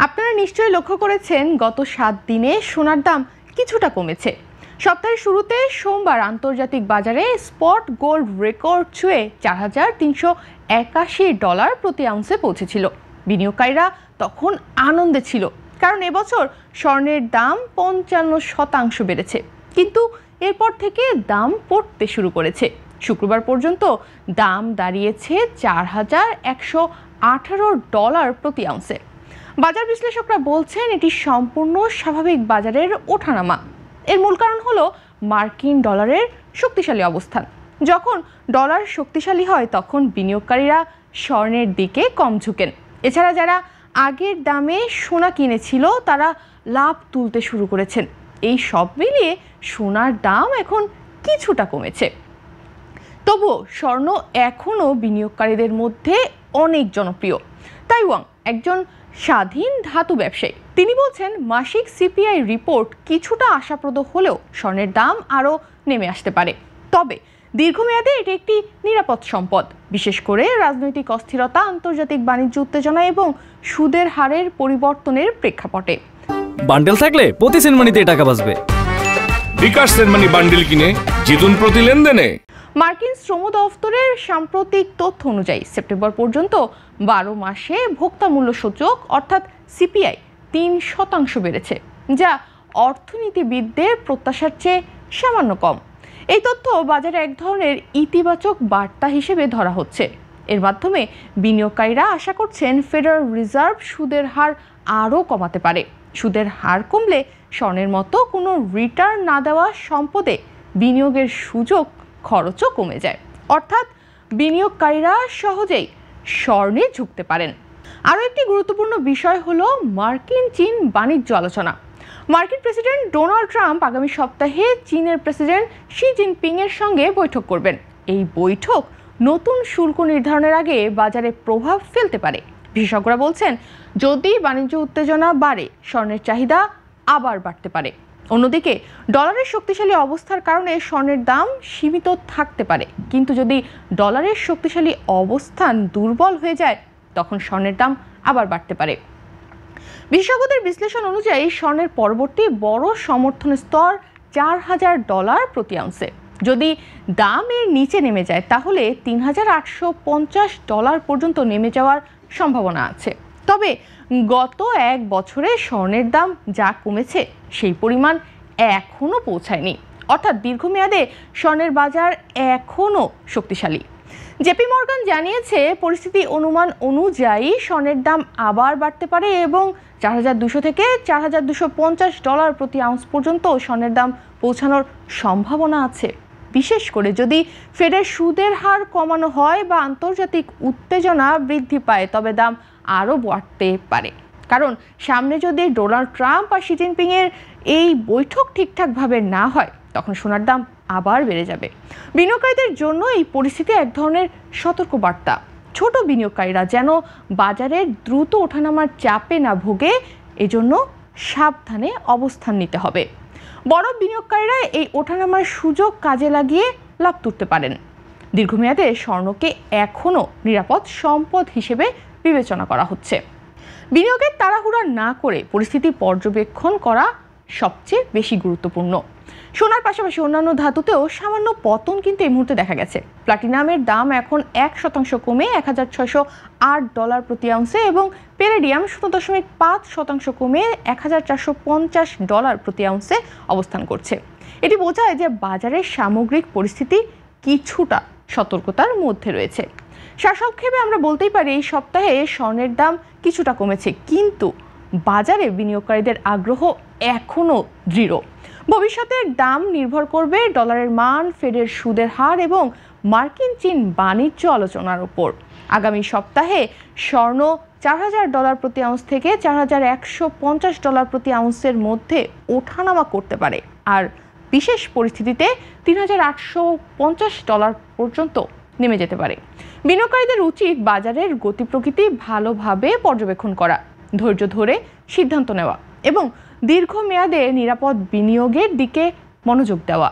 আপনারা নিশ্চয়ই লক্ষ্য করেছেন গত 7 দিনে সোনার দাম কিছুটা কমেছে। সপ্তাহের শুরুতে সোমবার আন্তর্জাতিক বাজারে স্পট গোল্ড রেকর্ড ছুঁয়ে $4,381 প্রতি আউন্সে পৌঁছেছিল। বিনিয়োগকারীরা তখন আনন্দে ছিল, কারণ এবছর স্বর্ণের দাম 55% বেড়েছে। কিন্তু এরপর থেকে দাম পড়তে শুরু করেছে। শুক্রবার পর্যন্ত দাম দাঁড়িয়েছে $4,118 প্রতি আউন্সে। বাজার বিশ্লেষকরা বলছেন এটি সম্পূর্ণ স্বাভাবিক বাজারের ওঠানামা। এর মূল কারণ হলো মার্কিন ডলারের শক্তিশালী অবস্থান। যখন ডলার শক্তিশালী হয় তখন বিনিয়োগকারীরা স্বর্ণের দিকে কম ঝুঁকেন। এছাড়া যারা আগের দামে সোনা কিনেছিল তারা লাভ তুলতে শুরু করেছেন। এই সব মিলিয়ে সোনার দাম এখন কিছুটা কমেছে। তবুও স্বর্ণ এখনও বিনিয়োগকারীদের মধ্যে অনেক জনপ্রিয়। তাইওয়াং একজন স্বাধীন ধাতু ব্যবসায়ী, তিনি বলছেন মাসিক সিপিআই রিপোর্ট কিছুটা আশাপ্রদ হলেও স্বর্ণের দাম আরও নেমে আসতে পারে। তবে দীর্ঘমেয়াদে এটি একটি নিরাপদ সম্পদ, বিশেষ করে রাজনৈতিক অস্থিরতা, আন্তর্জাতিক বাণিজ্য উত্তেজনা এবং সুদের হারের পরিবর্তনের প্রেক্ষাপটে। বান্ডেল থাকলে প্রতি সেনমানিতে টাকা বাঁচবে। বিকাশ সেনমানি বান্ডেল কিনে জিতুন প্রতি লেনদেনে। মার্কিন শ্রম দফতরের সাম্প্রতিক তথ্য অনুযায়ী সেপ্টেম্বর পর্যন্ত 12 মাসে ভোক্তা মূল্য সূচক অর্থাৎ সিপিআই 3% বেড়েছে, যা অর্থনীতিবিদদের প্রত্যাশার চেয়ে সামান্য কম। এই তথ্য বাজারে এক ধরনের ইতিবাচক বার্তা হিসেবে ধরা হচ্ছে। এর মাধ্যমে বিনিয়োগকারীরা আশা করছেন ফেডারেল রিজার্ভ সুদের হার আরও কমাতে পারে। সুদের হার কমলে স্বর্ণের মতো কোনো রিটার্ন না দেওয়া সম্পদে বিনিয়োগের সুযোগ খরচও কমে যায়, অর্থাৎ বিনিয়োগকারীরা সহজেই স্বর্ণে ঝুঁকতে পারেন। আরও একটি গুরুত্বপূর্ণ বিষয় হলো মার্কিন চীন বাণিজ্য আলোচনা। মার্কিন প্রেসিডেন্ট ডোনাল্ড ট্রাম্প আগামী সপ্তাহে চীনের প্রেসিডেন্ট শি জিনপিং এর সঙ্গে বৈঠক করবেন। এই বৈঠক নতুন শুল্ক নির্ধারণের আগে বাজারে প্রভাব ফেলতে পারে। বিশেষজ্ঞরা বলছেন যদি বাণিজ্য উত্তেজনা বাড়ে স্বর্ণের চাহিদা আবার বাড়তে পারে। অন্যদিকে ডলারের শক্তিশালী অবস্থার কারণে স্বর্ণের দাম সীমিত থাকতে পারে, কিন্তু যদি ডলারের শক্তিশালী অবস্থান দুর্বল হয়ে যায় তখন স্বর্ণের দাম আবার বাড়তে পারে। বিশেষজ্ঞদের বিশ্লেষণ অনুযায়ী স্বর্ণের পরবর্তী বড় সমর্থন স্তর $4,000 প্রতি আউন্সে। যদি দাম এর নিচে নেমে যায় তাহলে $3,850 পর্যন্ত নেমে যাওয়ার সম্ভাবনা আছে। তবে গত এক বছরে স্বর্ণের দাম যা কমেছে সেই পরিমাণ এখনও পৌঁছায়নি, অর্থাৎ দীর্ঘমেয়াদে স্বর্ণের বাজার এখনও শক্তিশালী। জেপি মর্গান জানিয়েছে পরিস্থিতি অনুমান অনুযায়ী স্বর্ণের দাম আবার বাড়তে পারে এবং $4,200 থেকে $4,250 প্রতি আউন্স পর্যন্ত স্বর্ণের দাম পৌঁছানোর সম্ভাবনা আছে। বিশেষ করে যদি ফেডের সুদের হার কমানো হয় বা আন্তর্জাতিক উত্তেজনা বৃদ্ধি পায় তবে দাম আরও বাড়তে পারে। কারণ সামনে যদি ডোনাল্ড ট্রাম্প আর শি জিনপিং এর এই বৈঠক ঠিকঠাকভাবে না হয় তখন সোনার দাম আবার বেড়ে যাবে। বিনিয়োগকারীদের জন্য এই পরিস্থিতি এক ধরনের সতর্কবার্তা। ছোট বিনিয়োগকারীরা যেন বাজারের দ্রুত ওঠানামার চাপে না ভোগে, এজন্য সাবধানে অবস্থান নিতে হবে। বড় বিনিয়োগকারীরা এই ওঠানামার সুযোগ কাজে লাগিয়ে লাভ তুলতে পারেন। দীর্ঘমেয়াদে স্বর্ণকে এখনও নিরাপদ সম্পদ হিসেবে বিবেচনা করা হচ্ছে। বিনিয়োগের তাড়াহুড়া না করে পরিস্থিতি পর্যবেক্ষণ করা সবচেয়ে বেশি গুরুত্বপূর্ণ। সোনার পাশাপাশি অন্যান্য ধাতুতেও সামান্য পতন কিন্তু এই মুহূর্তে দেখা গেছে। প্লাটিনামের দাম এখন 1% কমে $1,608 প্রতি আউন্সে এবং পেরিডিয়াম 0.5% কমে $1,450 প্রতি আউন্সে অবস্থান করছে। এটি বোঝায় যে বাজারের সামগ্রিক পরিস্থিতি কিছুটা সতর্কতার মধ্যে রয়েছে। সারসংক্ষেপে আমরা বলতেই পারি এই সপ্তাহে স্বর্ণের দাম কিছুটা কমেছে, কিন্তু বাজারে বিনিয়োগকারীদের আগ্রহ এখনও দৃঢ়। ভবিষ্যতের দাম নির্ভর করবে ডলারের মান, ফেডের সুদের হার এবং মার্কিন চীন বাণিজ্য আলোচনার উপর। আগামী সপ্তাহে স্বর্ণ $4,000 প্রতি আউন্স থেকে $4,150 প্রতি আউন্সের মধ্যে ওঠানামা করতে পারে, আর বিশেষ পরিস্থিতিতে $3,850 পর্যন্ত নেমে যেতে পারে। বিনিয়োগকারীদের উচিত বাজারের গতি প্রকৃতি ভালোভাবে পর্যবেক্ষণ করা, ধৈর্য ধরে সিদ্ধান্ত নেওয়া এবং দীর্ঘমেয়াদে নিরাপদ বিনিয়োগের দিকে মনোযোগ দেওয়া।